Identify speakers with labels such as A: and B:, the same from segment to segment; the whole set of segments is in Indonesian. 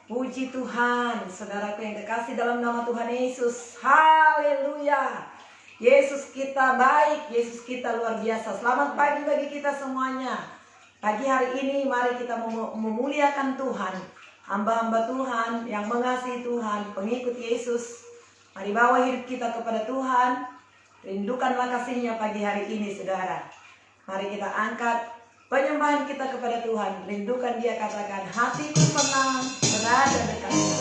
A: Puji Tuhan, saudaraku yang terkasih dalam nama Tuhan Yesus. Haleluya. Yesus kita baik, Yesus kita luar biasa. Selamat pagi bagi kita semuanya. Pagi hari ini mari kita memuliakan Tuhan. Hamba-hamba Tuhan yang mengasihi Tuhan, pengikut Yesus. Mari bawa hidup kita kepada Tuhan. Rindukanlah kasih-Nya pagi hari ini, saudara. Mari kita angkat penyembahan kita kepada Tuhan. Rindukan Dia, katakan, hatiku senang berada dekat-Mu.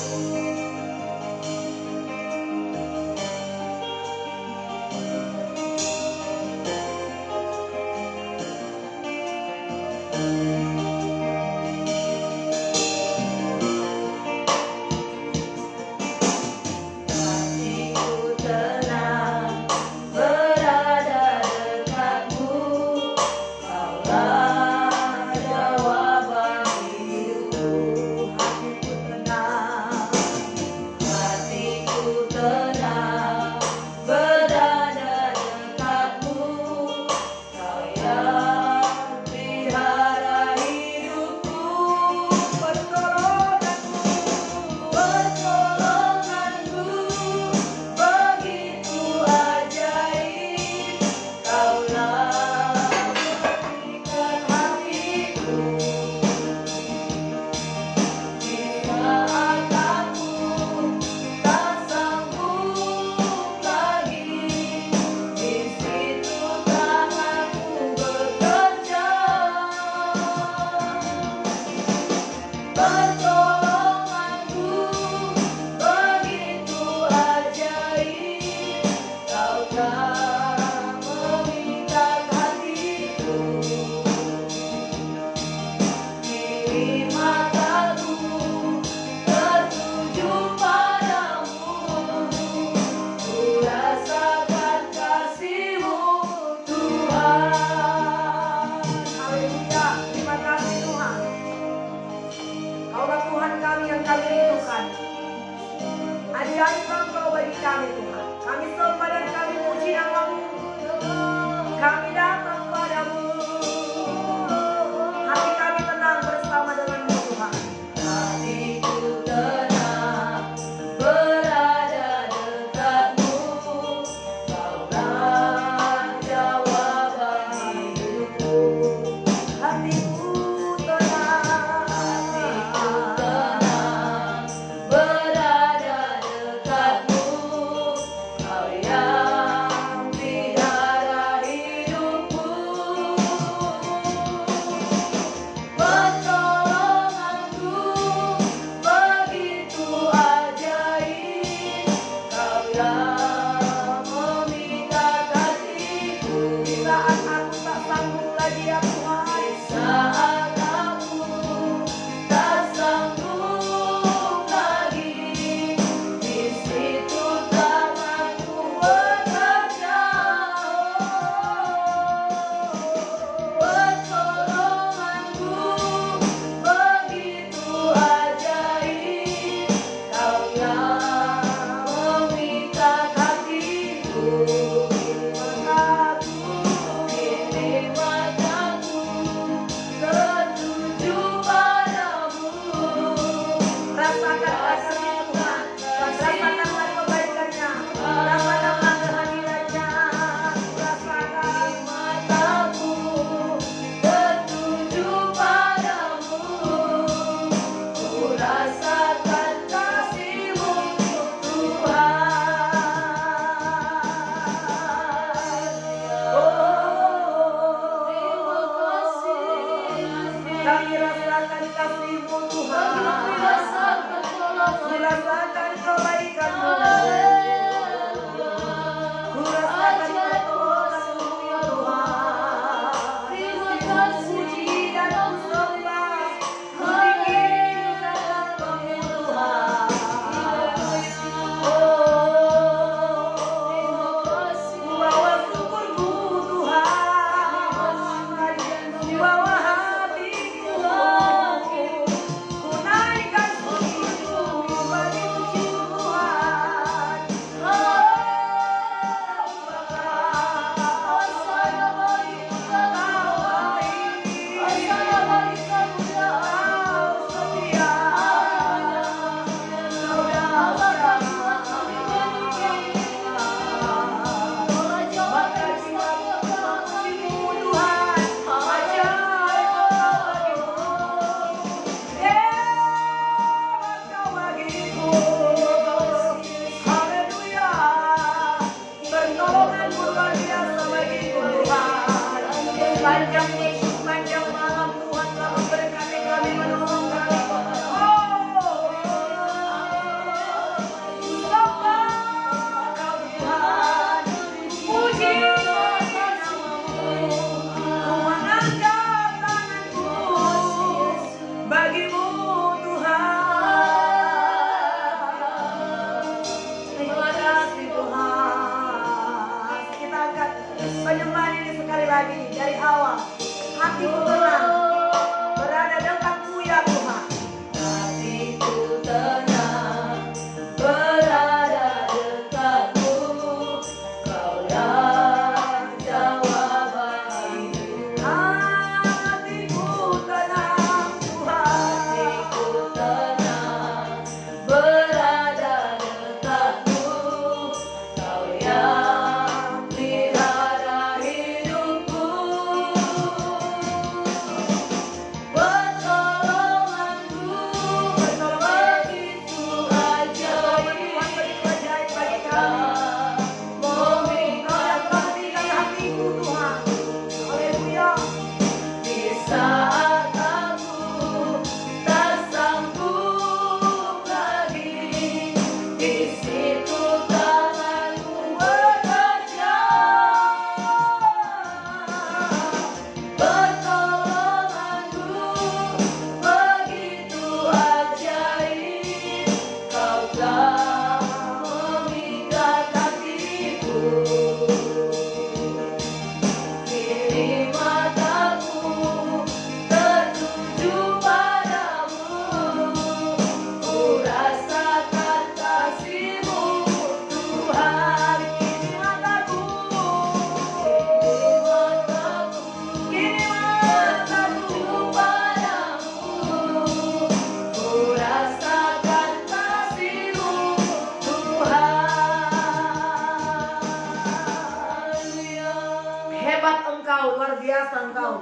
B: Ku naikkan puji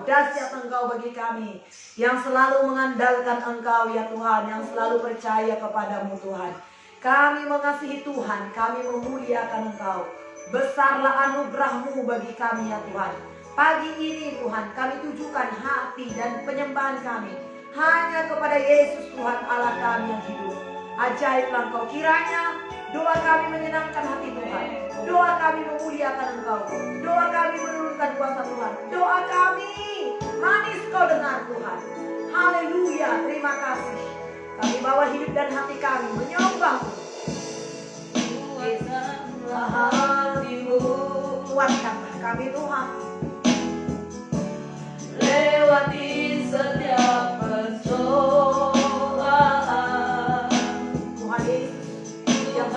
A: dahsyat Engkau bagi kami, yang selalu mengandalkan Engkau ya Tuhan, yang selalu percaya kepadamu Tuhan. Kami mengasihi Tuhan, kami memuliakan Engkau. Besarlah anugerah-Mu bagi kami ya Tuhan. Pagi ini Tuhan, kami tujukan hati dan penyembahan kami hanya kepada Yesus Tuhan Allah kami yang hidup. Ajaiblah Engkau, kiranya doa kami menyenangkan hati Tuhan. Doa kami memuliakan Engkau. Doa kami menurunkan kuasa Tuhan. Doa kami manis Kau dengar Tuhan. Haleluya, terima kasih. Kami bawa hidup dan hati kami menyembah-Mu. Kuatkanlah hatimu, kuatkanlah kami Tuhan. Lewati setiap persoalan, Tuhan Yesus yang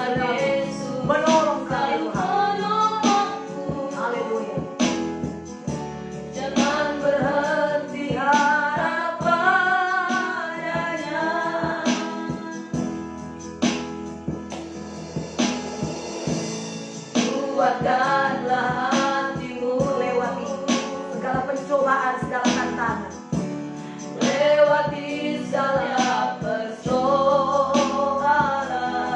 A: menolong kami Tuhan. Haleluya. Jangan berhenti harap padanya. Kuatkanlah hatimu, lewati segala pencobaan, segala tantangan. Lewati segala persoalan.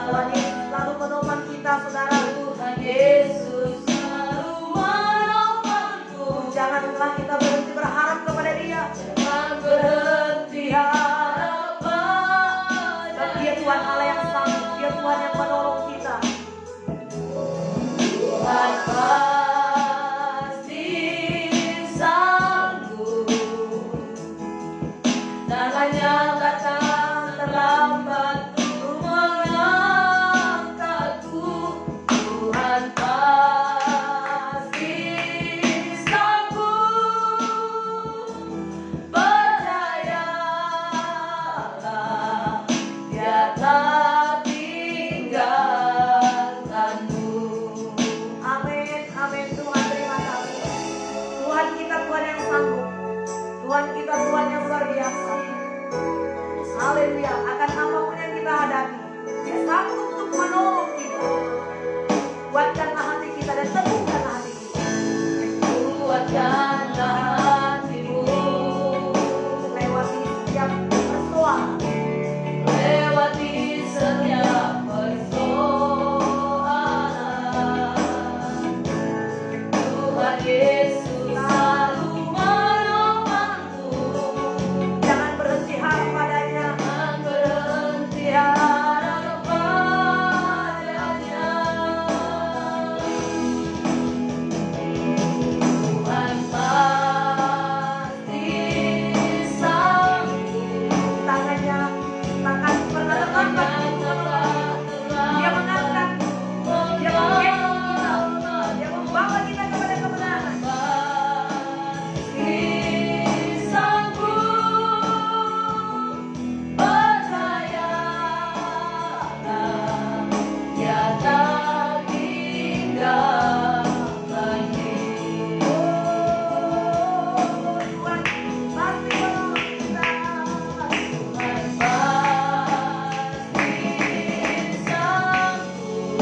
A: Tuhan Yesus selalu menopang kita, saudara. Tuhan Yesus selalu menopangku. Janganlah kita berhenti berharap kepada Dia. Jangan berhenti harap pada Dia. Tuhan Allah yang sanggup, Dia Tuhan yang menolong kita. Tuhan pasti sanggup. Tangannya datang terlambat untuk mengangkatku. Tuhan pasti sanggup. Percayalah, Dia tak tinggalkanmu. Amin, amin. Tuhan terima kasih. Tuhan kita Tuhan yang sanggup. Tuhan kita Tuhan yang luar biasa. Haleluya. Akan apapun yang kita hadapi, Dia sanggup untuk menolong kita. Kuatkanlah hati kita dan teguhkanlah hati kita. Kuatkanlah hatimu, lewati setiap persoalan. Lewati setiap persoalan. Tuhan Yesus selalu menolongku. Jangan berhenti harap padanya. Jangan berhenti harap padanya. Tuhan pasti sanggup. Tangannya takkan pernah terlambat. Dia mengangkat, Dia menggendong kita, Dia membawa kita kepada kebenaran. Pasti sanggup. Percayalah, Dia tak tinggalkanmu. Tuhan pasti menolong kita. Tuhan pasti sanggup.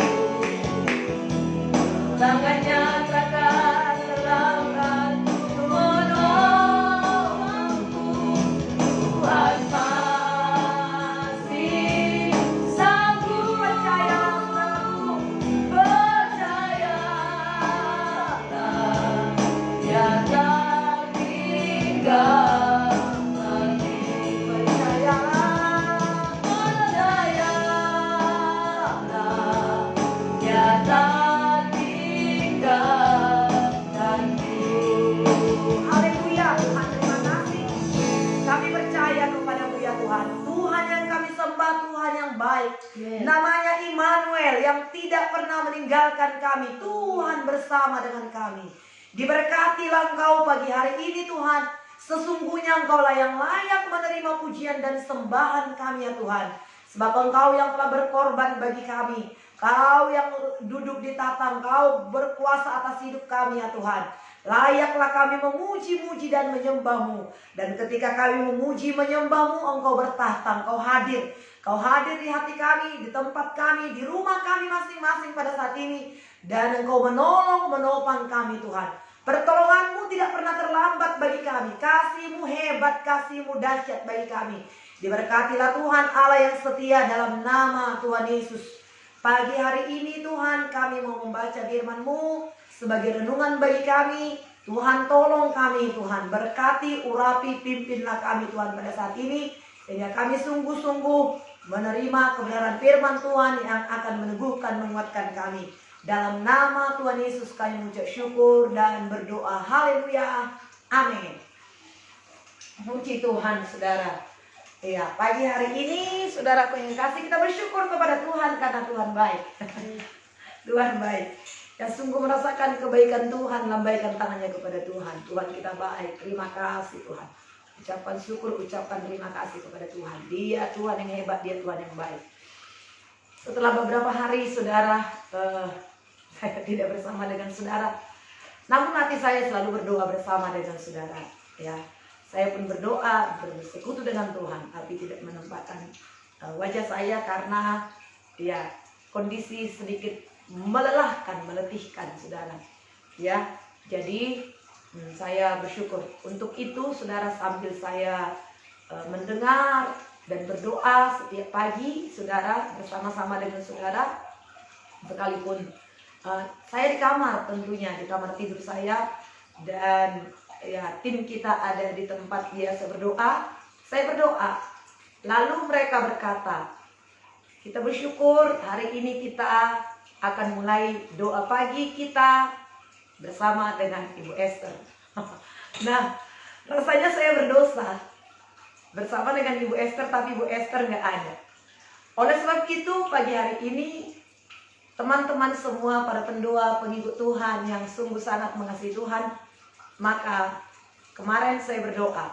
A: Tangannya takkan terlambat untuk menolongku. Tuhan pasti sanggup. Percayalah, percayalah, Dia tak tinggalkanmu. Percayalah, percayalah, Dia tak tinggalkanmu. Haleluya. Tuhan terima kasih. Kami percaya kepadamu ya Tuhan. Tuhan yang kami sembah, Tuhan yang baik. Namanya Immanuel, yang tidak pernah meninggalkan kami. Tuhan bersama dengan kami. Diberkatilah Engkau pagi hari ini Tuhan. Sesungguhnya Engkaulah yang layak menerima pujian dan sembahan kami ya Tuhan. Sebab Engkau yang telah berkorban bagi kami. Kau yang duduk di tahta, Engkau berkuasa atas hidup kami ya Tuhan. Layaklah kami memuji-muji dan menyembah-Mu. Dan ketika kami memuji menyembah-Mu, Engkau bertahta, Engkau hadir. Kau hadir di hati kami, di tempat kami, di rumah kami masing-masing pada saat ini. Dan Engkau menolong, menopang kami Tuhan. Pertolonganmu tidak pernah terlambat bagi kami. Kasih-Mu hebat, Kasih-Mu dahsyat bagi kami. Diberkatilah Tuhan Allah yang setia dalam nama Tuhan Yesus. Pagi hari ini Tuhan, kami mau membaca firman-Mu sebagai renungan bagi kami. Tuhan, tolong kami Tuhan, berkati, urapi, pimpinlah kami Tuhan pada saat ini, sehingga kami sungguh-sungguh menerima kebenaran firman Tuhan yang akan meneguhkan, menguatkan kami. Dalam nama Tuhan Yesus kami mengucap syukur dan berdoa. Haleluya. Amin. Puji Tuhan, saudara. Ya, pagi hari ini, saudaraku yang kasih, kita bersyukur kepada Tuhan karena Tuhan baik. Tuhan baik. Yang sungguh merasakan kebaikan Tuhan, lambaikan tangannya kepada Tuhan. Tuhan kita baik. Terima kasih Tuhan. Ucapan syukur, ucapan terima kasih kepada Tuhan. Dia Tuhan yang hebat, Dia Tuhan yang baik. Setelah beberapa hari, saudara, saya tidak bersama dengan saudara, namun hati saya selalu berdoa bersama dengan saudara. Ya, saya pun berdoa, bersekutu dengan Tuhan, tapi tidak menempatkan wajah saya karena ya kondisi sedikit melelahkan, meletihkan saudara. Ya, jadi saya bersyukur untuk itu, saudara, sambil saya mendengar dan berdoa setiap pagi, saudara, bersama-sama dengan saudara, sekalipun saya di kamar, tentunya di kamar tidur saya, dan ya tim kita ada di tempat biasa berdoa. Saya berdoa, lalu mereka berkata, kita bersyukur hari ini kita akan mulai doa pagi kita bersama dengan Ibu Esther. Nah, rasanya saya berdosa bersama dengan Ibu Esther, tapi Ibu Esther nggak ada. Oleh sebab itu pagi hari ini, teman-teman semua, para pendoa, pengikut Tuhan yang sungguh sangat mengasihi Tuhan, maka kemarin saya berdoa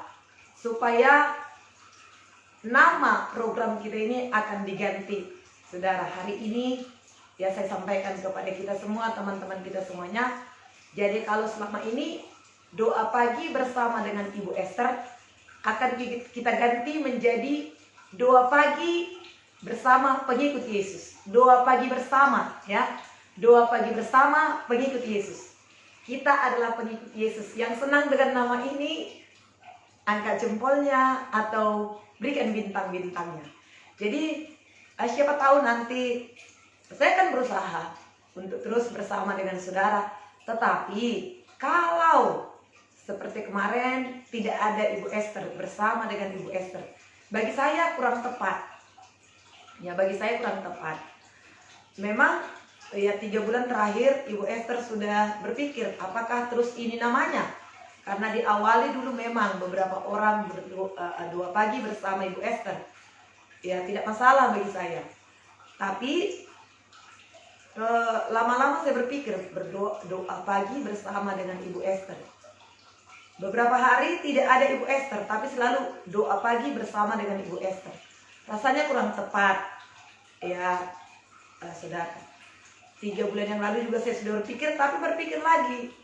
A: supaya nama program kita ini akan diganti. Saudara, hari ini ya saya sampaikan kepada kita semua, teman-teman kita semuanya. Jadi kalau selama ini doa pagi bersama dengan Ibu Esther, akan kita ganti menjadi doa pagi bersama pengikut Yesus. Doa pagi bersama, ya. Doa pagi bersama pengikut Yesus. Kita adalah pengikut Yesus. Yang senang dengan nama ini, angkat jempolnya atau berikan bintang-bintangnya. Jadi siapa tahu nanti saya akan berusaha untuk terus bersama dengan saudara. Tetapi kalau seperti kemarin tidak ada Ibu Esther bersama dengan Ibu Esther, bagi saya kurang tepat. Ya, bagi saya kurang tepat. Memang ya 3 bulan terakhir Ibu Esther sudah berpikir apakah terus ini namanya. Karena diawali dulu memang beberapa orang berdoa pagi bersama Ibu Esther. Ya tidak masalah bagi saya. Tapi lama-lama saya berpikir doa pagi bersama dengan Ibu Esther. Beberapa hari tidak ada Ibu Esther, tapi selalu doa pagi bersama dengan Ibu Esther. Rasanya kurang tepat. Ya, saudara. 3 bulan yang lalu juga saya sudah berpikir, tapi berpikir lagi,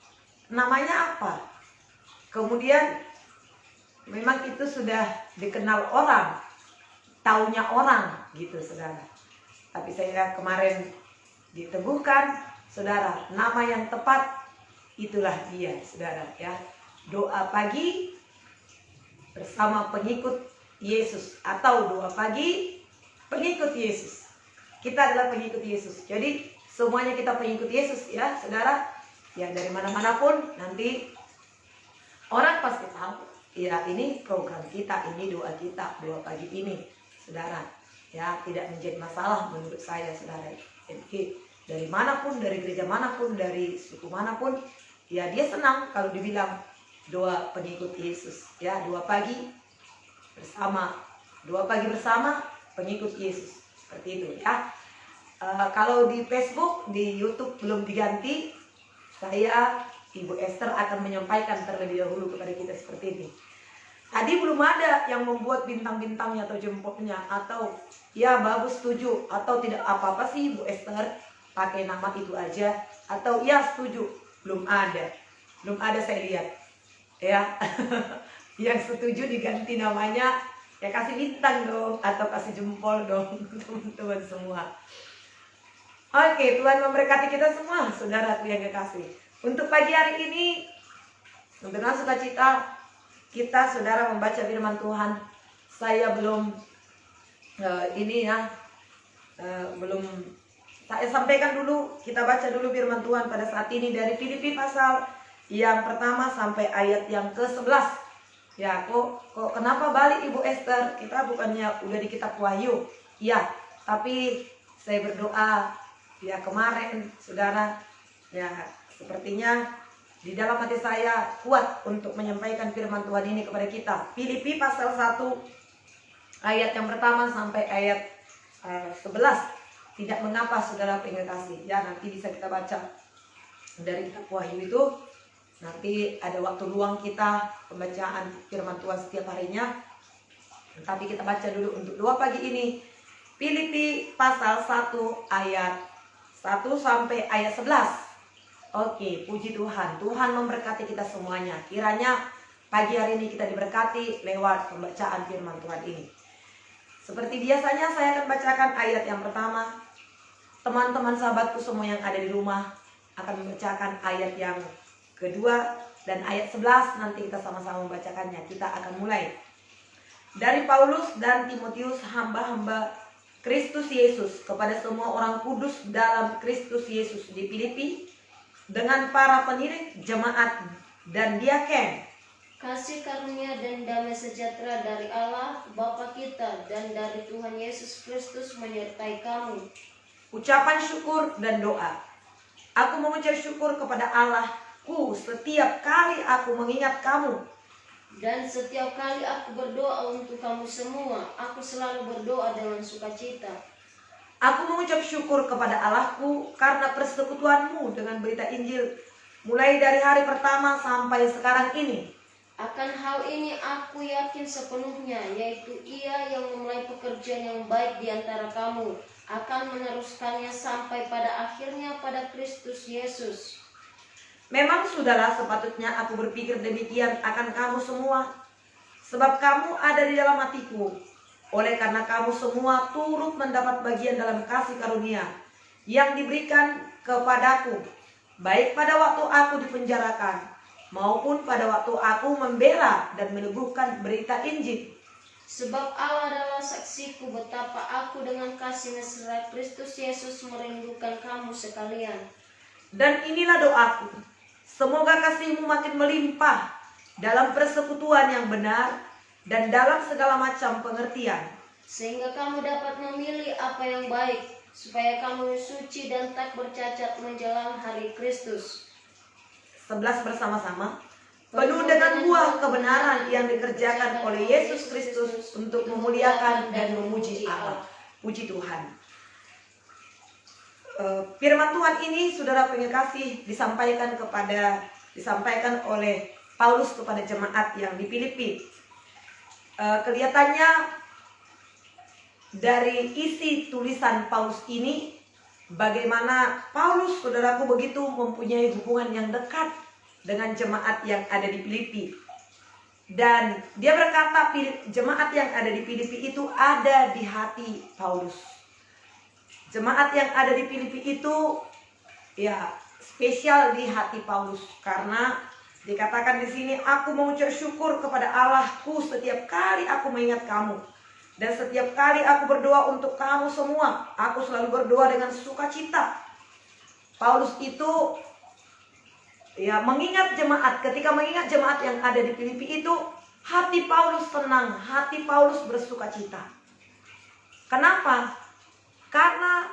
A: namanya apa? Kemudian, memang itu sudah dikenal orang, taunya orang, gitu saudara. Tapi saya kemarin diteguhkan, saudara, nama yang tepat, itulah dia, saudara. Ya, doa pagi bersama pengikut Yesus, atau doa pagi pengikut Yesus. Kita adalah pengikut Yesus. Jadi semuanya kita pengikut Yesus, ya saudara. Ya dari mana-mana pun nanti orang pasti tahu. Ya ini program kita, ini doa kita, doa pagi ini, saudara. Ya tidak menjadi masalah menurut saya, saudara. Jadi dari manapun, dari gereja manapun, dari suku manapun, ya dia senang kalau dibilang doa pengikut Yesus. Ya doa pagi bersama, doa pagi bersama pengikut Yesus, seperti itu ya. Kalau di Facebook, di YouTube belum diganti, saya Ibu Esther akan menyampaikan terlebih dahulu kepada kita seperti ini. Tadi belum ada yang membuat bintang-bintangnya atau jempolnya, atau ya bagus setuju atau tidak apa-apa sih Ibu Esther pakai nama itu aja, atau ya setuju. Belum ada saya lihat ya. Yang setuju diganti namanya, ya kasih bintang dong, atau kasih jempol dong, teman-teman semua. Oke, Tuhan memberkati kita semua, saudaraku yang kekasih. Untuk pagi hari ini, Dengan sukacita kita saudara membaca firman Tuhan. Saya belum belum saya sampaikan dulu. Kita baca dulu firman Tuhan pada saat ini dari Filipi pasal yang pertama sampai ayat yang ke-11. Ya, kok kenapa balik Ibu Esther? Kita bukannya udah di kitab Wahyu. Ya, tapi saya berdoa ya kemarin saudara, ya sepertinya di dalam hati saya kuat untuk menyampaikan firman Tuhan ini kepada kita. Filipi pasal 1 ayat yang pertama sampai ayat 11. Tidak mengapa saudara pengen kasih. Ya, nanti bisa kita baca dari kitab Wahyu itu. Nanti ada waktu luang kita pembacaan firman Tuhan setiap harinya. Tapi kita baca dulu untuk doa pagi ini. Filipi pasal 1 ayat 1 sampai ayat 11. Oke, puji Tuhan. Tuhan memberkati kita semuanya. Kiranya pagi hari ini kita diberkati lewat pembacaan firman Tuhan ini. Seperti biasanya saya akan bacakan ayat yang pertama. Teman-teman sahabatku semua yang ada di rumah akan membacakan ayat yang kedua dan ayat 11. Nanti kita sama-sama membacakannya. Kita akan mulai. Dari Paulus dan Timotius, hamba-hamba Kristus Yesus, kepada semua orang kudus dalam Kristus Yesus di Filipi, dengan para pengiring jemaat dan diaken.
B: Kasih karunia dan damai sejahtera dari Allah Bapa kita dan dari Tuhan Yesus Kristus menyertai kamu.
A: Ucapan syukur dan doa. Aku mengucap syukur kepada Allahku setiap kali aku mengingat kamu.
B: Dan setiap kali aku berdoa untuk kamu semua, aku selalu berdoa dengan sukacita.
A: Aku mengucap syukur kepada Allahku karena persekutuanmu dengan berita Injil, mulai dari hari pertama sampai sekarang ini.
B: Akan hal ini aku yakin sepenuhnya, yaitu Ia yang memulai pekerjaan yang baik di antara kamu akan meneruskannya sampai pada akhirnya pada Kristus Yesus.
A: Memang sudahlah sepatutnya aku berpikir demikian akan kamu semua, sebab kamu ada di dalam hatiku. Oleh karena kamu semua turut mendapat bagian dalam kasih karunia yang diberikan kepadaku, baik pada waktu aku dipenjarakan, maupun pada waktu aku membela dan meneguhkan berita Injil.
B: Sebab Allah adalah saksiku betapa aku dengan kasih mesra Kristus Yesus merindukan kamu sekalian.
A: Dan inilah doaku, semoga kasihmu makin melimpah dalam persekutuan yang benar dan dalam segala macam pengertian,
B: sehingga kamu dapat memilih apa yang baik, supaya kamu suci dan tak bercacat menjelang hari Kristus.
A: 11 bersama-sama. Penuh dengan buah kebenaran yang dikerjakan oleh Yesus Kristus untuk memuliakan dan memuji Allah. Puji Tuhan. Firman Tuhan ini, saudara pengekasih, disampaikan oleh Paulus kepada jemaat yang di Filipi. Kelihatannya dari isi tulisan Paulus ini, bagaimana Paulus, saudaraku, begitu mempunyai hubungan yang dekat dengan jemaat yang ada di Filipi. Dan dia berkata jemaat yang ada di Filipi itu ada di hati Paulus. Jemaat yang ada di Filipi itu ya spesial di hati Paulus, karena dikatakan di sini, aku mengucap syukur kepada Allahku setiap kali aku mengingat kamu, dan setiap kali aku berdoa untuk kamu semua, aku selalu berdoa dengan sukacita. Paulus itu ya mengingat jemaat, ketika mengingat jemaat yang ada di Filipi itu, hati Paulus tenang, hati Paulus bersukacita. Kenapa? Karena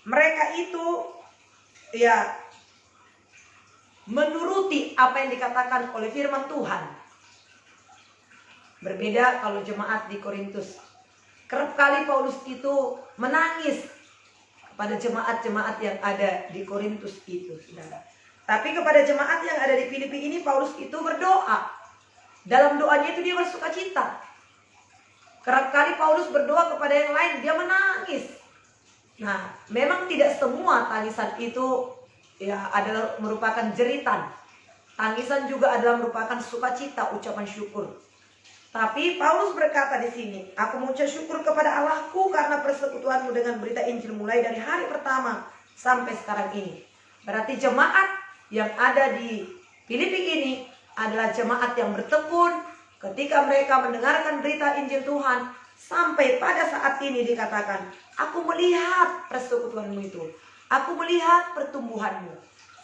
A: mereka itu ya menuruti apa yang dikatakan oleh firman Tuhan. Berbeda kalau jemaat di Korintus. Kerap kali Paulus itu menangis kepada jemaat-jemaat yang ada di Korintus itu, saudara. Tapi kepada jemaat yang ada di Filipi ini, Paulus itu berdoa. Dalam doanya itu dia bersukacita. Kerap kali Paulus berdoa kepada yang lain, dia menangis. Nah, memang tidak semua tangisan itu ya adalah merupakan jeritan. Tangisan juga adalah merupakan sukacita, ucapan syukur. Tapi Paulus berkata di sini, aku mengucap syukur kepada Allahku karena persekutuanmu dengan berita Injil mulai dari hari pertama sampai sekarang ini. Berarti jemaat yang ada di Filipi ini adalah jemaat yang bertekun ketika mereka mendengarkan berita Injil Tuhan. Sampai pada saat ini dikatakan, aku melihat persekutuanmu itu, aku melihat pertumbuhanmu.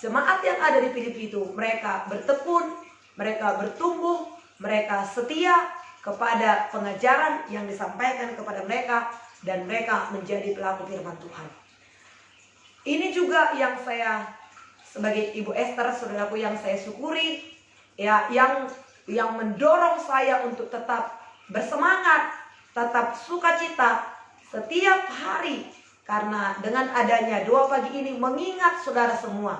A: Jemaat yang ada di Filipi itu, mereka bertekun, mereka bertumbuh, mereka setia kepada pengajaran yang disampaikan kepada mereka, dan mereka menjadi pelaku firman Tuhan. Ini juga yang saya sebagai Ibu Esther, saudaraku, yang saya syukuri, ya, yang mendorong saya untuk tetap bersemangat, tetap sukacita setiap hari. Karena dengan adanya doa pagi ini mengingat saudara semua,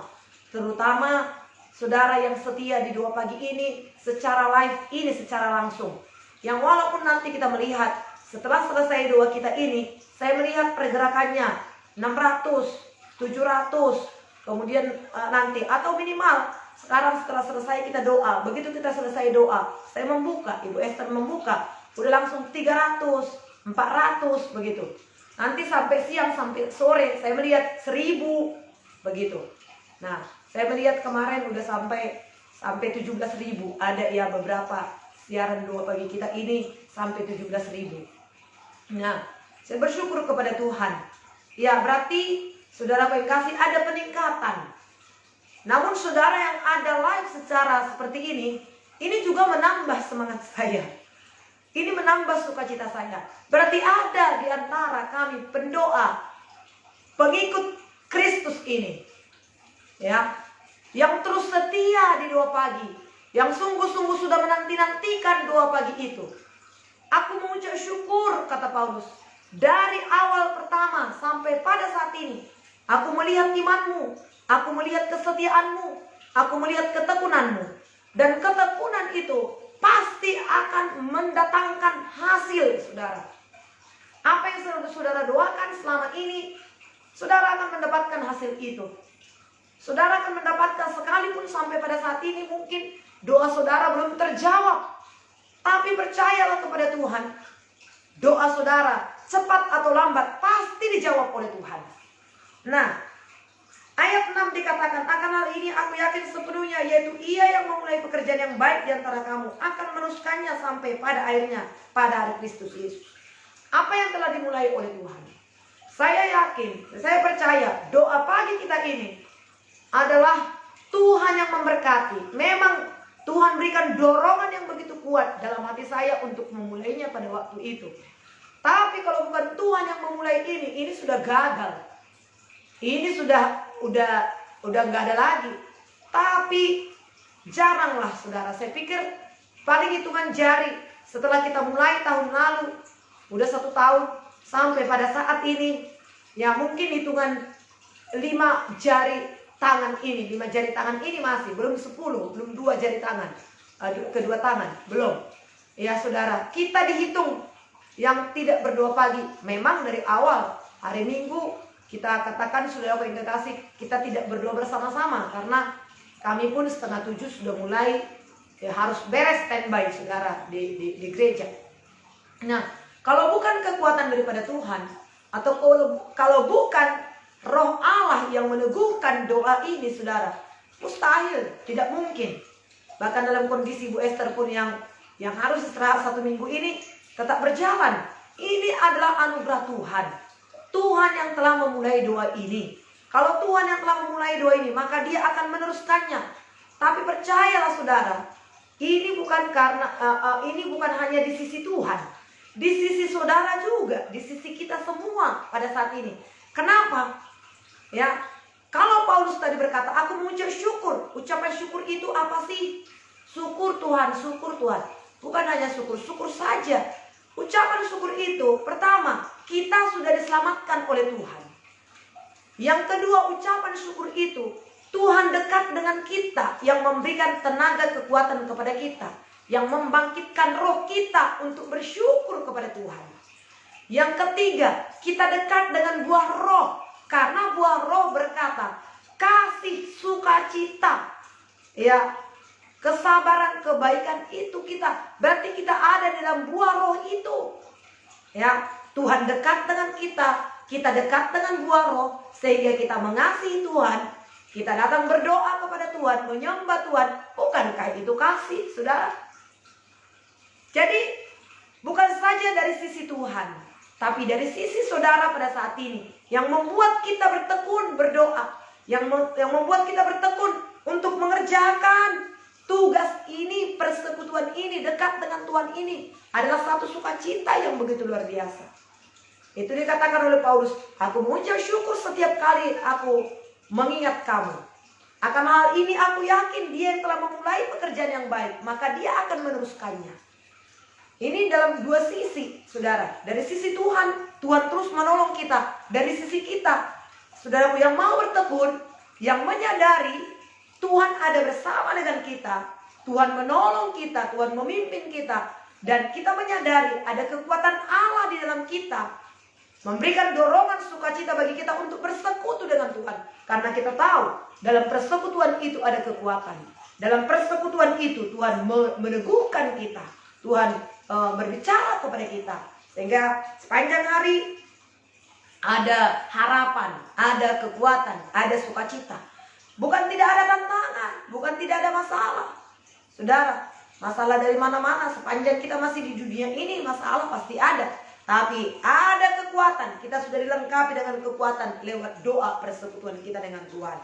A: terutama saudara yang setia di doa pagi ini secara live ini, secara langsung, yang walaupun nanti kita melihat setelah selesai doa kita ini, saya melihat pergerakannya 600, 700, kemudian nanti, atau minimal sekarang setelah selesai kita doa, begitu kita selesai doa, saya membuka, Ibu Esther membuka, udah langsung 300, 400 begitu. Nanti sampai siang, sampai sore saya melihat 1000 begitu. Nah, saya melihat kemarin udah sampai 17.000. Ada ya beberapa siaran doa pagi kita ini sampai 17.000. Nah, saya bersyukur kepada Tuhan. Ya, berarti saudara yang kasih ada peningkatan. Namun saudara yang ada live secara seperti ini juga menambah semangat saya. Ini menambah sukacita saya. Berarti ada di antara kami pendoa, pengikut Kristus ini, ya, yang terus setia di doa pagi, yang sungguh-sungguh sudah menanti-nantikan doa pagi itu. Aku mengucap syukur, kata Paulus, dari awal pertama sampai pada saat ini. Aku melihat imanmu, aku melihat kesetiaanmu, aku melihat ketekunanmu. Dan ketekunan itu pasti akan mendatangkan hasil, saudara. Apa yang saudara doakan selama ini, saudara akan mendapatkan hasil itu. Saudara akan mendapatkan, sekalipun sampai pada saat ini mungkin doa saudara belum terjawab. Tapi percayalah kepada Tuhan, doa saudara cepat atau lambat pasti dijawab oleh Tuhan. Nah, ayat 6 dikatakan, akan hal ini aku yakin sepenuhnya, yaitu Ia yang memulai pekerjaan yang baik di antara kamu akan meneruskannya sampai pada akhirnya, pada hari Kristus Yesus. Apa yang telah dimulai oleh Tuhan, saya yakin, saya percaya doa pagi kita ini adalah Tuhan yang memberkati. Memang Tuhan berikan dorongan yang begitu kuat dalam hati saya untuk memulainya pada waktu itu. Tapi kalau bukan Tuhan yang memulai ini sudah gagal. Ini sudah nggak ada lagi. Tapi jaranglah, saudara. Saya pikir paling hitungan jari setelah kita mulai tahun lalu, udah 1 tahun sampai pada saat ini, ya mungkin hitungan 5 jari tangan ini, 5 jari tangan ini masih belum 10, belum 2 jari tangan, kedua tangan belum. Ya saudara, kita dihitung yang tidak berdoa pagi. Memang dari awal hari Minggu kita katakan, saudara yang kekasih, kita tidak berdoa bersama-sama karena kami pun 6:30 sudah mulai harus beres standby, saudara, di gereja. Nah, kalau bukan kekuatan daripada Tuhan, atau kalau bukan Roh Allah yang meneguhkan doa ini, saudara, mustahil, tidak mungkin. Bahkan dalam kondisi Bu Esther pun yang harus istirahat 1 minggu ini tetap berjalan. Ini adalah anugerah Tuhan. Tuhan yang telah memulai doa ini. Kalau Tuhan yang telah memulai doa ini, maka Dia akan meneruskannya. Tapi percayalah, saudara, ini bukan hanya di sisi Tuhan, di sisi saudara juga, di sisi kita semua pada saat ini. Kenapa? Ya, kalau Paulus tadi berkata, aku mengucap syukur. Ucapan syukur itu apa sih? Syukur Tuhan, syukur Tuhan. Bukan hanya syukur saja. Ucapan syukur itu, pertama, kita sudah diselamatkan oleh Tuhan. Yang kedua, ucapan syukur itu, Tuhan dekat dengan kita, yang memberikan tenaga kekuatan kepada kita, yang membangkitkan roh kita untuk bersyukur kepada Tuhan. Yang ketiga, kita dekat dengan buah roh, karena buah roh berkata, kasih, sukacita, ya, kesabaran, kebaikan itu kita. Berarti kita ada di dalam buah roh itu. Ya, Tuhan dekat dengan kita dekat dengan buah roh, sehingga kita mengasihi Tuhan, kita datang berdoa kepada Tuhan, menyembah Tuhan, Bukankah itu kasih, saudara? Jadi bukan saja dari sisi Tuhan, tapi dari sisi saudara pada saat ini yang membuat kita bertekun berdoa, yang membuat kita bertekun untuk mengerjakan tugas ini, persekutuan ini, dekat dengan Tuhan ini adalah satu sukacita yang begitu luar biasa. Itu dikatakan oleh Paulus, aku mengucap syukur setiap kali aku mengingat kamu. Akan hal ini aku yakin dia yang telah memulai pekerjaan yang baik, maka dia akan meneruskannya. Ini dalam dua sisi, saudara. Dari sisi Tuhan, Tuhan terus menolong kita. Dari sisi kita, saudaraku yang mau bertekun, yang menyadari Tuhan ada bersama dengan kita, Tuhan menolong kita, Tuhan memimpin kita, dan kita menyadari ada kekuatan Allah di dalam kita, memberikan dorongan sukacita bagi kita untuk bersekutu dengan Tuhan. Karena kita tahu dalam persekutuan itu ada kekuatan. Dalam persekutuan itu Tuhan meneguhkan kita, Tuhan berbicara kepada kita, sehingga sepanjang hari ada harapan, ada kekuatan, ada sukacita. Bukan tidak ada tantangan, bukan tidak ada masalah. Saudara, masalah dari mana-mana, sepanjang kita masih di dunia ini, masalah pasti ada. Tapi ada kekuatan, kita sudah dilengkapi dengan kekuatan lewat doa persekutuan kita dengan Tuhan.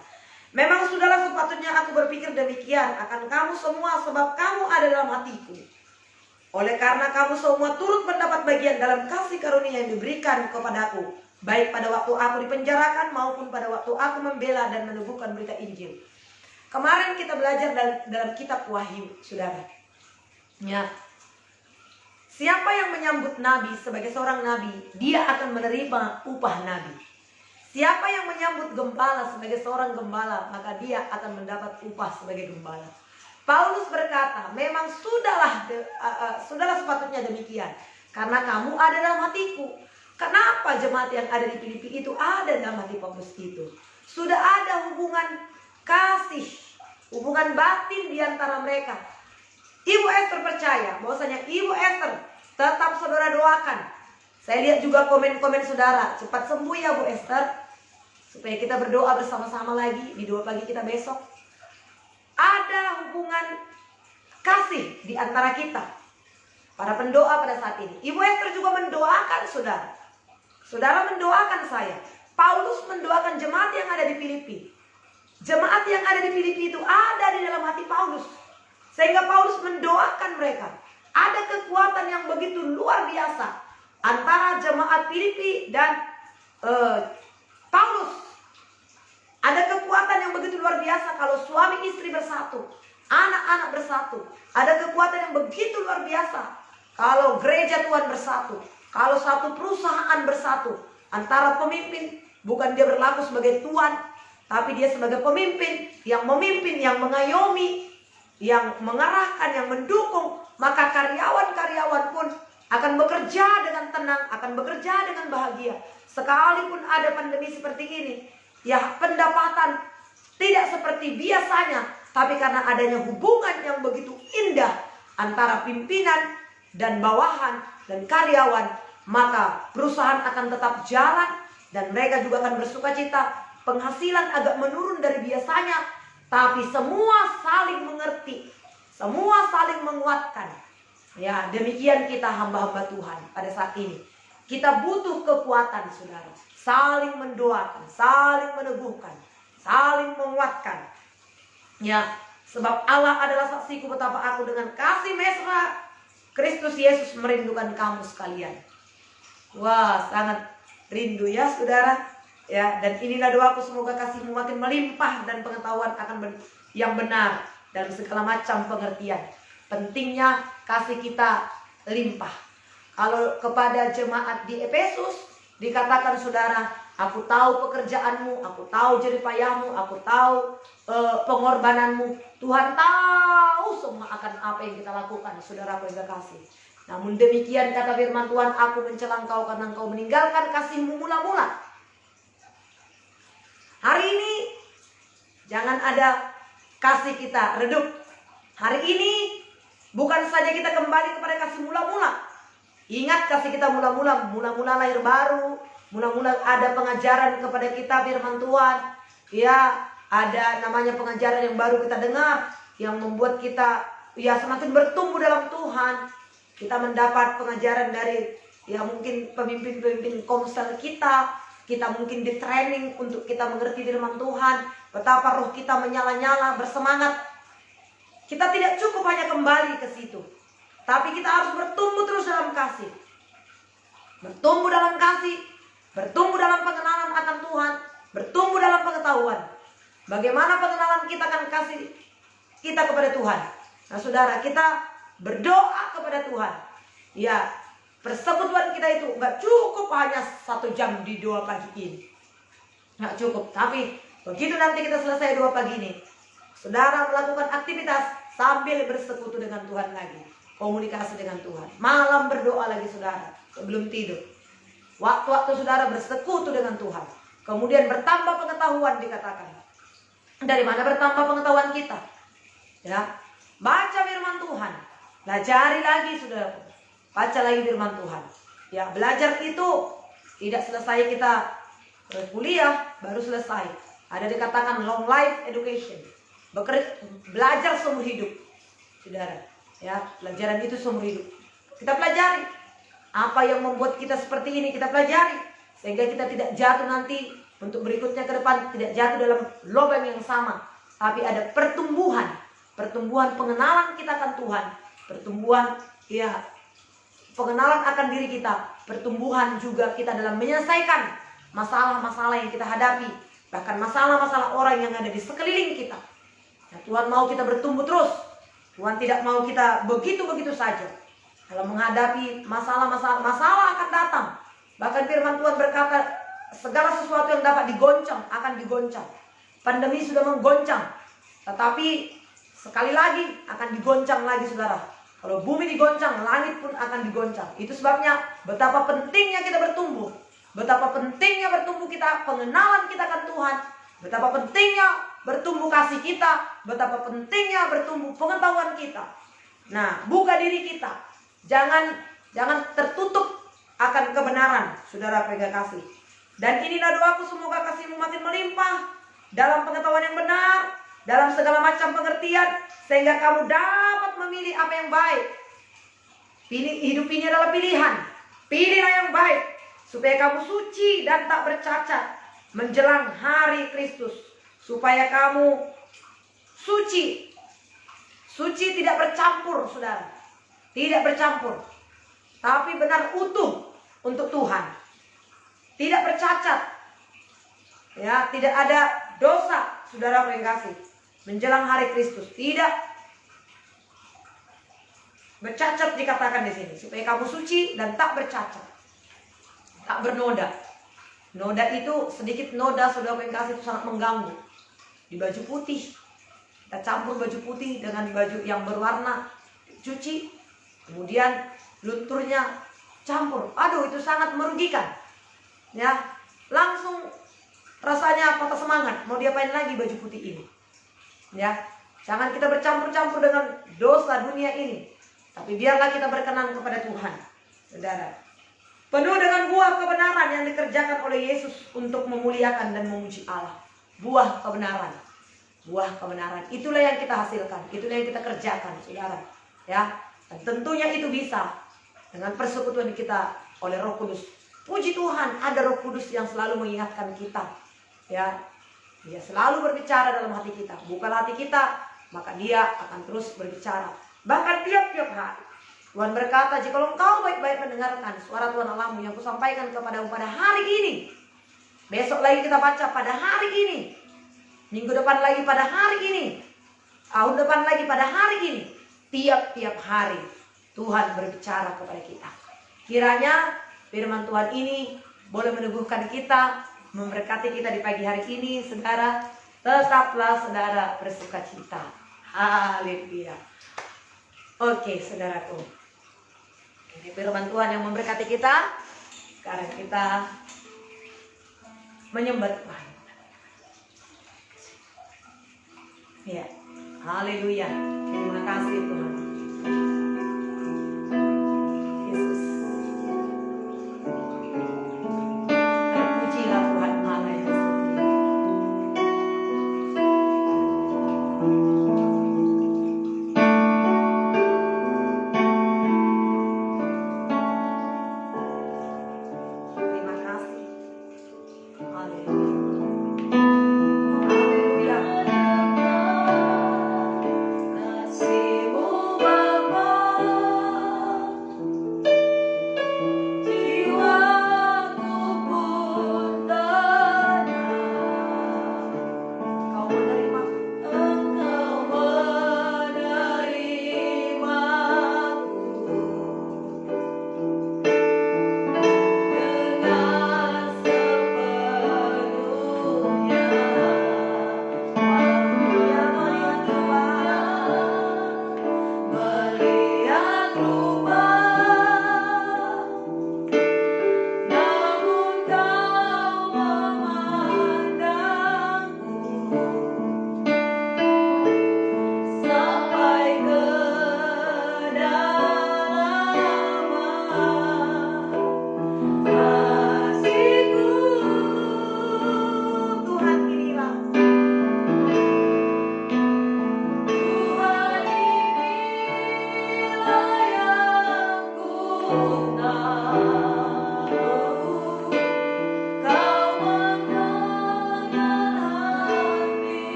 A: Memang sudahlah sepatutnya aku berpikir demikian akan kamu semua, sebab kamu ada dalam hatiku. Oleh karena kamu semua turut mendapat bagian dalam kasih karunia yang diberikan kepadaku, baik pada waktu aku dipenjarakan maupun pada waktu aku membela dan meneguhkan berita Injil. Kemarin kita belajar dalam kitab Wahyu, saudara. Ya. Siapa yang menyambut nabi sebagai seorang nabi, dia akan menerima upah nabi. Siapa yang menyambut gembala sebagai seorang gembala, maka dia akan mendapat upah sebagai gembala. Paulus berkata, memang sudahlah sepatutnya demikian, karena kamu ada dalam hatiku. Kenapa jemaat yang ada di Filipi itu ada dalam hati Paulus itu? Sudah ada hubungan kasih, hubungan batin di antara mereka. Ibu Esther percaya bahwasanya Ibu Esther tetap saudara doakan. Saya lihat juga komen-komen saudara, cepat sembuh ya Bu Esther, supaya kita berdoa bersama-sama lagi di doa pagi kita besok. Ada hubungan kasih di antara kita, para pendoa pada saat ini. Ibu Esther juga mendoakan saudara. Saudara mendoakan saya. Paulus mendoakan jemaat yang ada di Filipi. Jemaat yang ada di Filipi itu ada di dalam hati Paulus, sehingga Paulus mendoakan mereka. Ada kekuatan yang begitu luar biasa antara jemaat Filipi dan Paulus. Ada kekuatan yang begitu luar biasa kalau suami istri bersatu, anak-anak bersatu. Ada kekuatan yang begitu luar biasa kalau gereja Tuhan bersatu, kalau satu perusahaan bersatu. Antara pemimpin, bukan dia berlaku sebagai tuan, tapi dia sebagai pemimpin, yang mengayomi, yang mengarahkan, yang mendukung. Maka karyawan-karyawan pun akan bekerja dengan tenang, akan bekerja dengan bahagia. Sekalipun ada pandemi seperti ini, ya pendapatan tidak seperti biasanya, tapi karena adanya hubungan yang begitu indah antara pimpinan dan bawahan dan karyawan, maka perusahaan akan tetap jalan dan mereka juga akan bersukacita. Penghasilan agak menurun dari biasanya, tapi semua saling mengerti, semua saling menguatkan. Ya, demikian kita hamba-hamba Tuhan pada saat ini. Kita butuh kekuatan, saudara. Saling mendoakan, saling meneguhkan, saling menguatkan. Ya, sebab Allah adalah saksiku betapa aku dengan kasih mesra Kristus Yesus merindukan kamu sekalian. Wah, sangat rindu ya saudara. Ya, dan inilah doaku, semoga kasihmu makin melimpah dan pengetahuan akan yang benar dalam segala macam pengertian. Pentingnya kasih kita limpah. Kalau kepada jemaat di Efesus dikatakan saudara, aku tahu pekerjaanmu, aku tahu jerih payahmu, aku tahu pengorbananmu. Tuhan tahu semua akan apa yang kita lakukan, saudaraku yang kasih. Namun demikian kata firman Tuhan, aku mencela engkau karena engkau meninggalkan kasihmu mula-mula. Hari ini jangan ada kasih kita redup. Hari ini bukan saja kita kembali kepada kasih mula-mula. Ingat kasih kita mula-mula lahir baru, mula-mula ada pengajaran kepada kita firman Tuhan. Ya, ada namanya pengajaran yang baru kita dengar. yang membuat kita ya semakin bertumbuh dalam Tuhan. Kita mendapat pengajaran dari ya mungkin pemimpin-pemimpin komsel kita. Kita mungkin di training untuk kita mengerti firman Tuhan. Betapa roh kita menyala-nyala, bersemangat. Kita tidak cukup hanya kembali ke situ, tapi kita harus bertumbuh terus dalam kasih. Bertumbuh dalam kasih, bertumbuh dalam pengenalan akan Tuhan, bertumbuh dalam pengetahuan. Bagaimana pengenalan kita akan kasih kita kepada Tuhan. Nah saudara, kita berdoa kepada Tuhan. Ya, persekutuan kita itu gak cukup hanya 1 jam di 2 pagi ini. Gak cukup, tapi begitu nanti kita selesai 2 pagi ini, saudara melakukan aktivitas sambil bersekutu dengan Tuhan lagi. Komunikasi dengan Tuhan. Malam berdoa lagi saudara, sebelum tidur. Waktu-waktu saudara bersekutu dengan Tuhan. Kemudian bertambah pengetahuan dikatakan. Dari mana bertambah pengetahuan kita? Ya, baca firman Tuhan. Pelajari lagi saudara. Baca lagi firman Tuhan. Ya, belajar itu tidak selesai kita kuliah baru selesai. Ada dikatakan long life education. Belajar seumur hidup. Saudara, ya, pelajaran itu seumur hidup. Kita pelajari apa yang membuat kita seperti ini, kita pelajari sehingga kita tidak jatuh nanti untuk berikutnya ke depan, tidak jatuh dalam lubang yang sama, tapi ada pertumbuhan pengenalan kita akan Tuhan, pertumbuhan ya pengenalan akan diri kita, pertumbuhan juga kita dalam menyelesaikan masalah-masalah yang kita hadapi, bahkan masalah-masalah orang yang ada di sekeliling kita. Nah, Tuhan mau kita bertumbuh terus. Tuhan tidak mau kita begitu-begitu saja. Kalau menghadapi masalah akan datang. Bahkan firman Tuhan berkata, segala sesuatu yang dapat digoncang akan digoncang. Pandemi sudah menggoncang, tetapi sekali lagi akan digoncang lagi saudara. Kalau bumi digoncang, langit pun akan digoncang. Itu sebabnya betapa pentingnya kita bertumbuh. Betapa pentingnya bertumbuh kita, pengenalan kita akan Tuhan. Betapa pentingnya bertumbuh kasih kita. Betapa pentingnya bertumbuh pengetahuan kita. Nah, buka diri kita. Jangan tertutup akan kebenaran, saudara pegang kasih. Dan inilah doaku, semoga kasihmu makin melimpah dalam pengetahuan yang benar, dalam segala macam pengertian, sehingga kamu dapat memilih apa yang baik. Hidup ini adalah pilihan. Pilihlah yang baik, supaya kamu suci dan tak bercacat menjelang hari Kristus. Supaya kamu suci. Suci tidak bercampur, saudara. Tidak bercampur. Tapi benar utuh untuk Tuhan. Tidak bercacat. Ya, tidak ada dosa, saudara yang kasih. Menjelang hari Kristus. Tidak bercacat dikatakan di sini. Supaya kamu suci dan tak bercacat. Tak bernoda. Noda itu, sedikit noda, saudara yang kasih, itu sangat mengganggu. Di baju putih, kita campur baju putih dengan baju yang berwarna, cuci, kemudian lunturnya campur. Aduh, itu sangat merugikan. Ya, langsung rasanya patah semangat. Mau diapain lagi baju putih ini? Ya, jangan kita bercampur-campur dengan dosa dunia ini. Tapi biarlah kita berkenan kepada Tuhan, saudara. Penuh dengan buah kebenaran yang dikerjakan oleh Yesus untuk memuliakan dan memuji Allah. Buah kebenaran. Buah kebenaran. Itulah yang kita hasilkan. Itulah yang kita kerjakan, saudara. Ya, dan tentunya itu bisa dengan persekutuan kita oleh Roh Kudus. Puji Tuhan, ada Roh Kudus yang selalu mengingatkan kita. Ya, dia selalu berbicara dalam hati kita. Bukalah hati kita, maka dia akan terus berbicara. Bahkan tiap-tiap hari. Tuhan berkata, jika engkau baik-baik mendengarkan suara Tuhan Allahmu yang kusampaikan kepadamu pada hari ini. Besok lagi kita baca pada hari ini. Minggu depan lagi pada hari ini. Tahun depan lagi pada hari ini. Tiap-tiap hari Tuhan berbicara kepada kita. Kiranya firman Tuhan ini boleh meneguhkan kita, memberkati kita di pagi hari ini, saudara. Tetaplah saudara bersukacita. Haleluya. Oke, saudaraku. Ini firman Tuhan yang memberkati kita. Sekarang kita menyembah Tuhan. Ya, haleluya. Terima kasih Tuhan. Yesus. Terpujilah Tuhan Allah yang setia.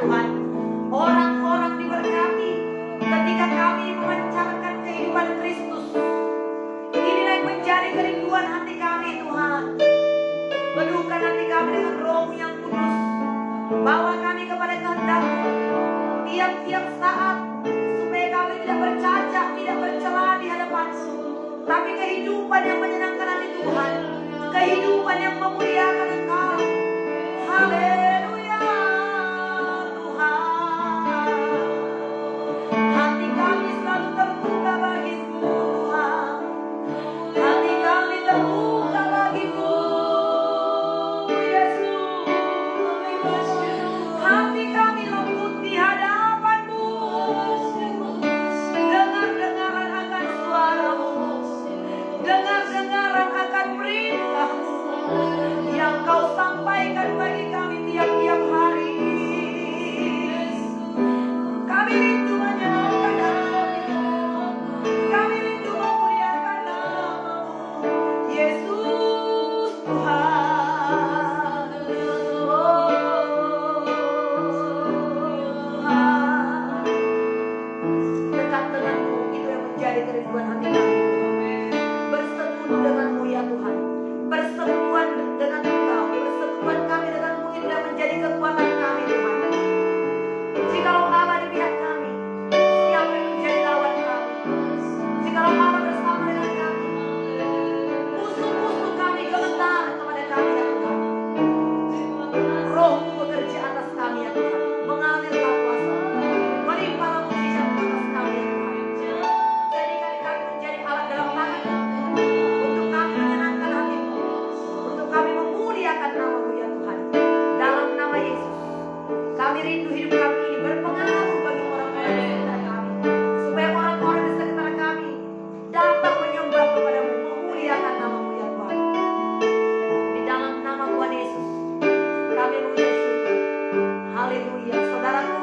A: Tuhan. Orang-orang diberkati ketika kami memancarkan kehidupan Kristus. Inilah yang menjadi kerinduan hati kami Tuhan. Penuhkan hati kami dengan Roh-Mu yang kudus. Bawa kami kepada kehendak-Mu tiap-tiap saat, supaya kami tidak bercacat, tidak bercela di hadapan-Mu, tapi kehidupan yang menyenangkan hati Tuhan, kehidupan yang memuliakan Engkau. Haleluya Tuhan. Hati kami selalu terbuka bagi-Mu Tuhan. Hati kami terbuka bagi-Mu Yesus. Hati kami lembut di hadapan-Mu. Dengar-dengaran akan suara-Mu, dengar-dengaran akan perintah-Mu yang Kau sampaikan bagi kami tiap-tiap hari. Kami rindu menyenangkan hati-Mu, kami rindu memuliakan nama-Mu, Yesus Tuhan. Oh Tuhan, dekat dengan-Mu itu yang menjadi kerinduan hati kami. Bersekutu dengan-Mu ya Tuhan, persekutuan dengan Engkau, persekutuan kami dengan-Mu itu yang menjadi kekuatan kami Tuhan. Jikalau Allah di pihak kami, siapa yang menjadi lawan kami? Jikalau Allah bersama dengan kami, musuh-musuh kami gemetar kepada kami ya Tuhan. Roh-Mu bekerja atas kami ya Tuhan, mengalirlah kuasa, melimpahlah mujizat atas kami ya Tuhan. Jadikan kami menjadi alat dalam tangan-Mu, untuk kami menyenangkan hati-Mu, untuk kami memuliakan nama-Mu ya Tuhan. Dalam nama Yesus, kami rindu hidup kami ini berpengaruh bagi orang-orang di sekitar kami, supaya orang-orang di sekitar kami dapat menyembah kepada-Mu, memuliakan nama-Mu ya Tuhan. Di dalam nama Tuhan Yesus, kami mengucap syukur. Haleluya. Saudaraku,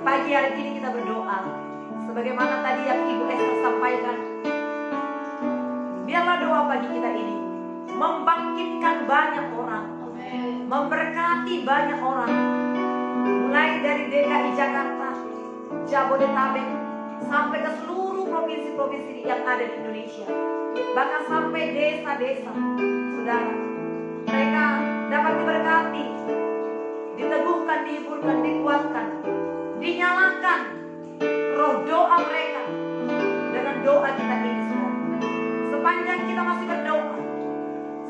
A: pagi hari ini kita berdoa, sebagaimana tadi yang Ibu Esther sampaikan. Biarlah doa pagi kita ini membangkitkan banyak orang, memberkati banyak orang, mulai dari DKI Jakarta, Jabodetabek, sampai ke seluruh provinsi-provinsi yang ada di Indonesia, bahkan sampai desa-desa. Saudara, mereka dapat diberkati, diteguhkan, dihiburkan, dikuatkan, dinyalakan roh doa mereka dengan doa kita ini. Saudara, sepanjang kita masih berdoa,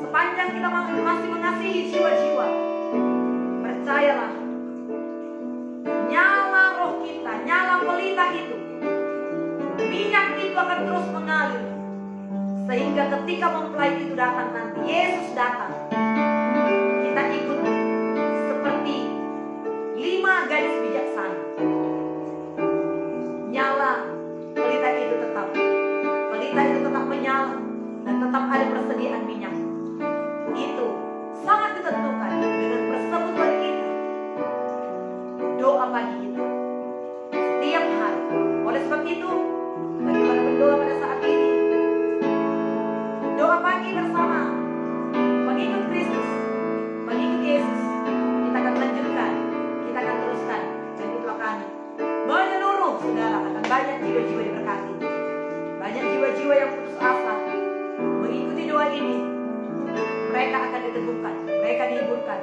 A: sepanjang kita masih mengasihi jiwa-jiwa, percayalah, nyala roh kita, nyala pelita itu, minyak itu akan terus mengalir, sehingga ketika mempelai itu datang nanti, Yesus datang, kita ikut seperti 5 gadis bijaksana. Nyala pelita itu tetap menyala, dan tetap ada persediaan minyak. Itu sangat ditentukan dengan persekutuan kita, doa pagi kita setiap hari. Oleh sebab itu, bagaimana berdoa pada saat ini? Doa pagi bersama, mengikut Kristus, mengikut Yesus. Kita akan lanjutkan, kita akan teruskan, dan itu akan menyeluruh. Saudara, akan banyak jiwa-jiwa diberkati, banyak jiwa-jiwa yang putus asa mengikuti doa ini. Mereka akan diteguhkan, mereka dihiburkan,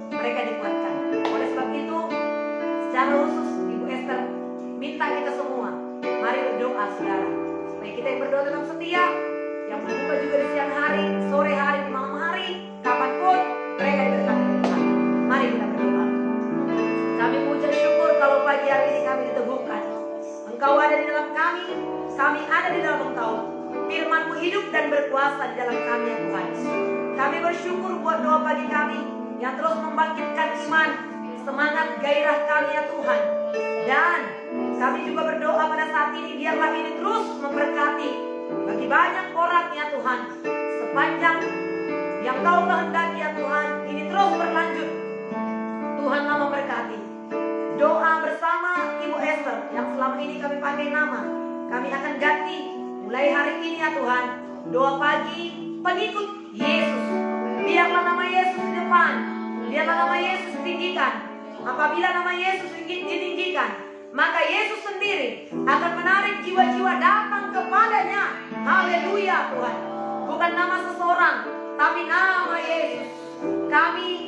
A: mereka dikuatkan. Oleh sebab itu, secara khusus Ibu Esther minta kita semua, mari berdoa saudara, supaya kita yang berdoa tetap setia, yang berbuka juga di siang hari, sore hari, di malam hari, kapanpun mereka diberkati Tuhan. Mari kita berdoa. Kami mengucap syukur kalau pagi hari ini kami diteguhkan. Engkau ada di dalam kami ada di dalam Engkau. Firman-Mu hidup dan berkuasa di dalam kami ya Tuhan. Kami bersyukur buat doa pagi kami yang terus membangkitkan iman, semangat, gairah kami ya Tuhan. Dan kami juga berdoa pada saat ini, biarlah ini terus memberkati bagi banyak orang ya Tuhan. Sepanjang yang Kau kehendaki ya Tuhan, ini terus berlanjut. Tuhanlah memberkati. Doa bersama Ibu Esther yang selama ini kami pakai nama, kami akan ganti mulai hari ini ya Tuhan. Doa pagi pengikut Yesus. Biarlah nama Yesus di depan, biarlah nama Yesus ditinggikan. Apabila nama Yesus ditinggikan, maka Yesus sendiri akan menarik jiwa-jiwa datang kepadanya. Haleluya Tuhan. Bukan nama seseorang, tapi nama Yesus.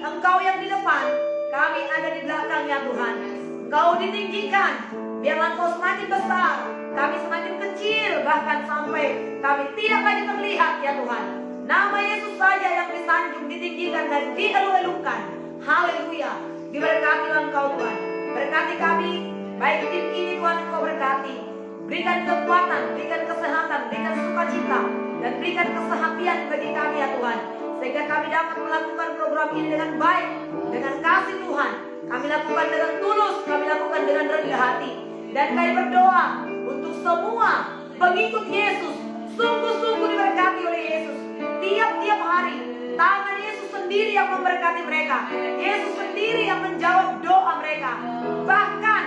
A: Engkau yang di depan, kami ada di belakang ya Tuhan. Engkau ditinggikan, biarlah Engkau semakin besar, kami semakin kecil, bahkan sampai kami tidak lagi terlihat ya Tuhan. Nama Yesus saja yang disanjung, ditinggikan dan dielu-elukan. Haleluya. Diberkatilah Engkau Tuhan. Berkati kami, baik tim ini Tuhan, Engkau berkati. Berikan kekuatan, berikan kesehatan, berikan sukacita, dan berikan kesehatian bagi kami ya Tuhan. Sehingga kami dapat melakukan program ini dengan baik, dengan kasih Tuhan. Kami lakukan dengan tulus, kami lakukan dengan rendah hati. Dan kami berdoa untuk semua pengikut Yesus, sungguh-sungguh diberkati oleh Yesus. Tiap-tiap hari, tangan Yesus sendiri yang memberkati mereka. Yesus sendiri yang menjawab doa mereka. Bahkan,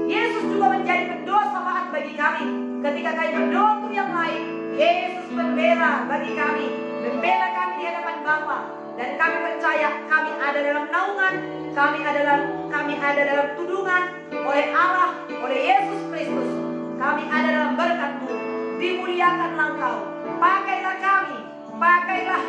A: Yesus juga menjadi pendoa syafaat bagi kami. Ketika kami berdoa untuk yang lain, Yesus membela bagi kami, membela kami di hadapan Bapa. Dan kami percaya kami ada dalam naungan, kami ada dalam tudungan oleh Allah, oleh Yesus Kristus. Kami ada dalam berkat-Mu. Dimuliakanlah Engkau. Pakailah kami, pakailah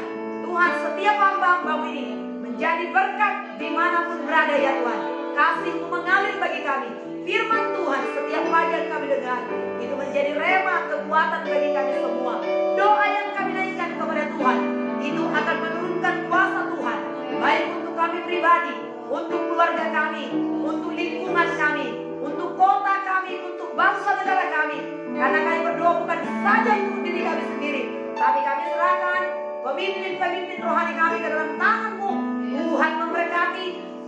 A: Tuhan setiap hamba-Mu ini menjadi berkat dimanapun berada ya Tuhan. Kasih-Mu mengalir bagi kami. Firman Tuhan setiap pagi yang kami dengar itu menjadi rema kekuatan bagi kami semua. Doa yang kami naikkan kepada Tuhan itu akan menurunkan kuasa Tuhan, baik untuk kami pribadi, untuk keluarga kami, untuk lingkungan kami, untuk kota kami, untuk bangsa negara kami. Karena kami berdoa bukan saja untuk diri kami sendiri, tapi kami serahkan pemimpin-pemimpin rohani kami ke dalam tangan-Mu.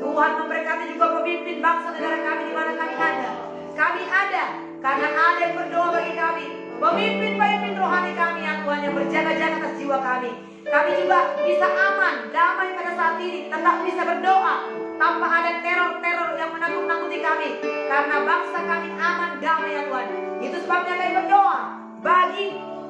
A: Tuhan memberkati juga pemimpin bangsa negara kami di mana kami ada. Kami ada karena ada yang berdoa bagi kami. Pemimpin-pemimpin rohani kami yang Tuhan yang berjaga-jaga atas jiwa kami. Kami juga bisa aman, damai pada saat ini, tetap bisa berdoa tanpa ada teror-teror yang menakut-nakuti kami. Karena bangsa kami aman, damai ya Tuhan. Itu sebabnya kami berdoa bagi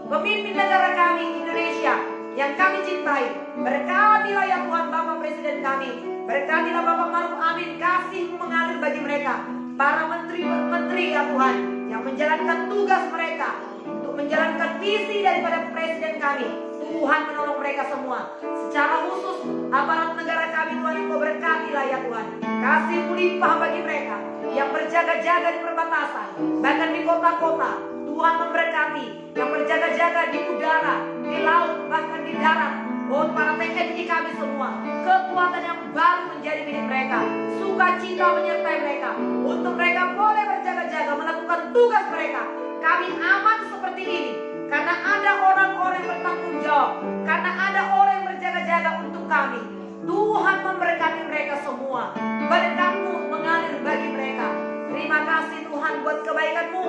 A: pemimpin negara kami Indonesia yang kami cintai. Berkatilah ya Tuhan Bapak Presiden kami. Berkatilah Bapak Maruf Amin. Kasih-Mu mengalir bagi mereka. Para menteri-menteri ya Tuhan yang menjalankan tugas mereka untuk menjalankan visi daripada Presiden kami. Tuhan menolong mereka semua. Secara khusus aparat negara kami Tuhan, Engkau berkatilah ya Tuhan. Kasih-Mu limpah bagi mereka yang berjaga-jaga di perbatasan, bahkan di kota-kota. Tuhan memberkati yang berjaga-jaga di udara, di laut, bahkan di darat. Oh, para TNI kami semua, kekuatan yang baru menjadi milik mereka. Sukacita menyertai mereka, untuk mereka boleh berjaga-jaga melakukan tugas mereka. Kami aman seperti ini karena ada orang-orang yang bertanggung jawab, karena ada orang yang berjaga-jaga untuk kami. Tuhan memberkati mereka semua. Berkat-Mu mengalir bagi mereka. Terima kasih Tuhan buat kebaikan-Mu.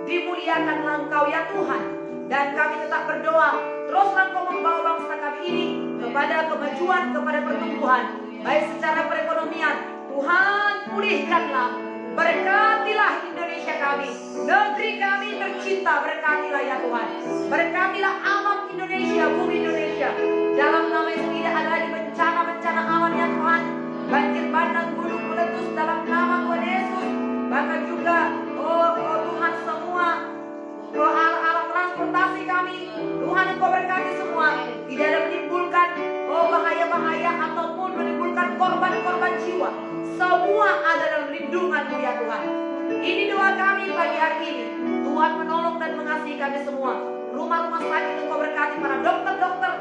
A: Dimuliakanlah Engkau ya Tuhan. Dan kami tetap berdoa, teruslah Engkau membawa bangsa kami ini kepada kemajuan, kepada pertumbuhan, baik secara perekonomian. Tuhan pulihkanlah, berkatilah Indonesia kami, negeri kami tercinta, berkatilah ya Tuhan. Berkatilah alam Indonesia, bumi Indonesia. Dalam nama Yesus tidak ada lagi bencana-bencana alam ya Tuhan. Banjir bandang, gunung meletus dalam nama Tuhan Yesus. Bahkan juga Tuhan semua alat transportasi kami, Tuhan Engkau berkati semua. Tidak ada menimbulkan bahaya-bahaya ataupun menimbulkan korban-korban jiwa. Semua ada dalam lindungan-Mu ya Tuhan. Ini doa kami pagi hari ini. Tuhan menolong dan mengasihi kami semua. Rumah-rumah sakit Engkau berkati, para dokter-dokter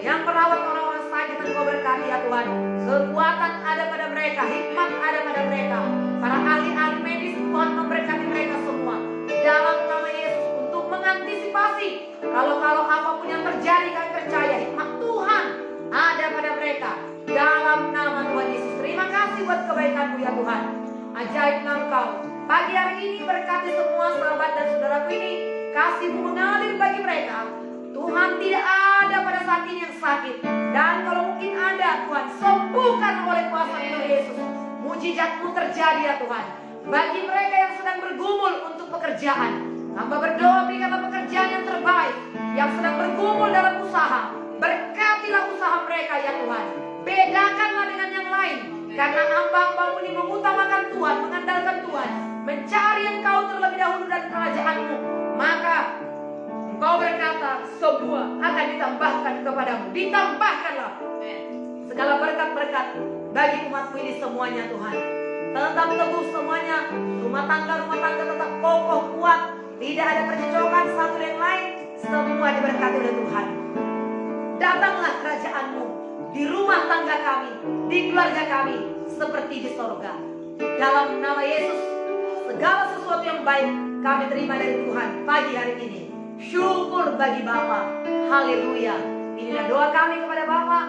A: yang merawat orang-orang sakit Engkau berkati ya Tuhan. Kekuatan ada pada mereka, hikmat ada pada mereka. Para ahli-ahli medis Tuhan memberkati mereka semua. Dalam nama Yesus, untuk mengantisipasi kalau apapun yang terjadi, kami percaya hikmat Tuhan ada pada mereka. Dalam nama Tuhan Yesus. Terima kasih buat kebaikan-Mu ya Tuhan. Ajaiblah Engkau. Pagi hari ini berkati semua sahabat dan saudaraku ini. Kasih-Mu mengalir bagi mereka. Tuhan, tidak ada pada saat ini yang sakit. Dan kalau mungkin ada Tuhan, sembuhkan oleh kuasa Tuhan Yesus. Mujizat-Mu terjadi ya Tuhan. Bagi mereka yang sedang bergumul untuk pekerjaan, hamba berdoa berikanlah pekerjaan yang terbaik. Yang sedang bergumul dalam usaha, berkatilah usaha mereka ya Tuhan. Bedakanlah dengan yang lain. Karena hamba-hambamu ini mengutamakan Tuhan, mengandalkan Tuhan, mencari Engkau terlebih dahulu dan kerajaan-Mu, maka Engkau berkata semua akan ditambahkan kepadamu. Ditambahkanlah segala berkat-berkat bagi umat-Mu ini semuanya Tuhan. Tetap teguh semuanya, rumah tangga tetap kokoh kuat, tidak ada percecokan satu dengan lain, semua diberkati oleh Tuhan. Datanglah kerajaan-Mu di rumah tangga kami, di keluarga kami, seperti di sorga. Dalam nama Yesus, segala sesuatu yang baik kami terima dari Tuhan pagi hari ini. Syukur bagi Bapa. Haleluya. Inilah doa kami kepada Bapa.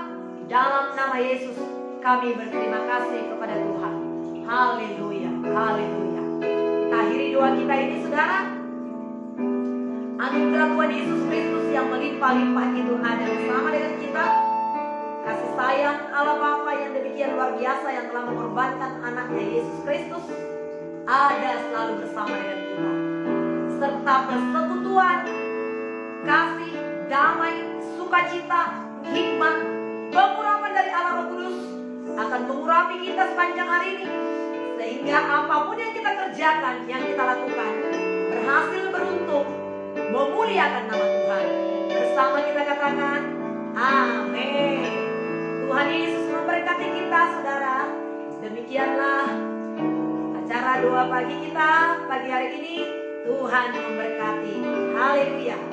A: Dalam nama Yesus kami berterima kasih kepada Tuhan. Haleluya. Haleluya. Kita akhiri doa kita ini saudara. Anugerah Tuhan Yesus Kristus yang melimpah-limpah itu ada bersama dengan kita. Kasih sayang Allah Bapa yang demikian luar biasa yang telah mengorbankan anaknya Yesus Kristus ada selalu bersama dengan kita. Serta persekutuan, kasih, damai, sukacita, hikmat, pengurapan dari Allah Roh Kudus akan mengurapi kita sepanjang hari ini. Sehingga apapun yang kita kerjakan, yang kita lakukan, berhasil beruntung, memuliakan nama Tuhan. Bersama kita katakan, amin. Tuhan Yesus memberkati kita saudara. Demikianlah acara doa pagi kita pagi hari ini. Tuhan memberkati. Haleluya.